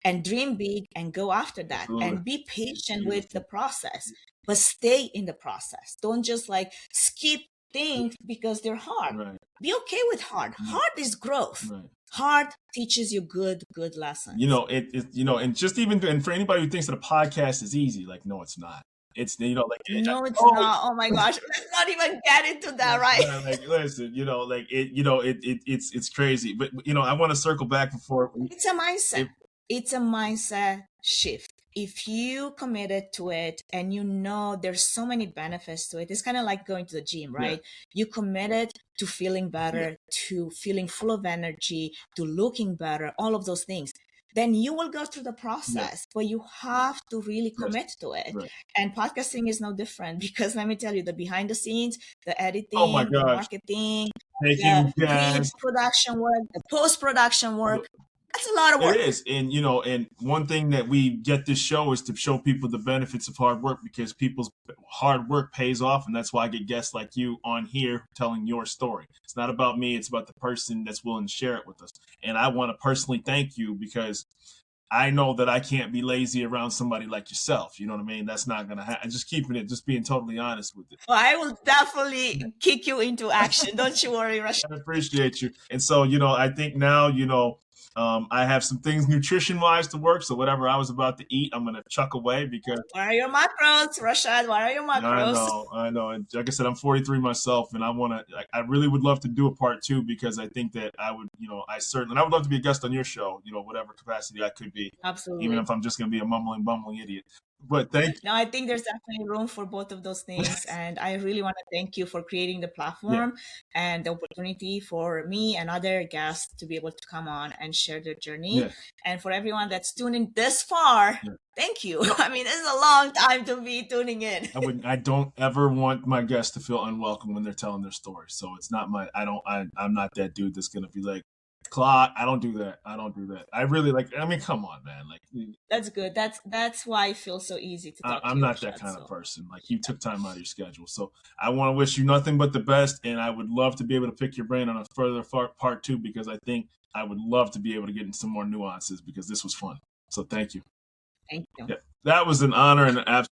and dream big and go after that, and be patient with the process, but stay in the process. Don't just like skip things because they're hard. Be okay with hard. Hard is growth. Hard teaches you good lessons. You know, you know, and just even, and for anybody who thinks that a podcast is easy, like, no, it's not. It's, you know, like, no, it's not. Oh my gosh, let's not even get into that, right? Like, listen, you know, like it, you know, it's crazy. But you know, I want to circle back before. It's a mindset. It's a mindset shift. If you committed to it and you know there's so many benefits to it, it's kind of like going to the gym, right? You committed to feeling better, to feeling full of energy, to looking better, all of those things. Then you will go through the process, but you have to really commit to it. And podcasting is no different, because let me tell you, the behind the scenes, the editing, the marketing, the pre-production work, the post-production work, that's a lot of work. It is. And, you know, and one thing that we get this show is to show people the benefits of hard work, because people's hard work pays off. And that's why I get guests like you on here telling your story. It's not about me. It's about the person that's willing to share it with us. And I want to personally thank you, because I know that I can't be lazy around somebody like yourself. You know what I mean? That's not going to happen. Just being totally honest with it. Well, I will definitely kick you into action. Don't you worry, Rashad. I appreciate you. And so, you know, I think now, you know, I have some things nutrition-wise to work. So whatever I was about to eat, I'm going to chuck away, because... What are your macros, Rashad? What are your macros? I know. And like I said, I'm 43 myself, and I really would love to do a part 2, because I think that I would, you know, I would love to be a guest on your show, you know, whatever capacity I could be. Absolutely. Even if I'm just going to be a bumbling idiot. But thank you. No, I think there's definitely room for both of those things. And I really want to thank you for creating the platform and the opportunity for me and other guests to be able to come on and share their journey. And for everyone that's tuning this far, thank you. I mean, this is a long time to be tuning in. I don't ever want my guests to feel unwelcome when they're telling their story. So it's not I'm not that dude that's going to be like, Clark, I don't do that. I really come on, man. Like, that's good. That's why I feel so easy to talk to you. I'm not that kind of person. Like, you took time out of your schedule. So I want to wish you nothing but the best. And I would love to be able to pick your brain on a further part 2, because I think I would love to be able to get into some more nuances, because this was fun. So thank you. Thank you. Yeah, that was an honor and an absolute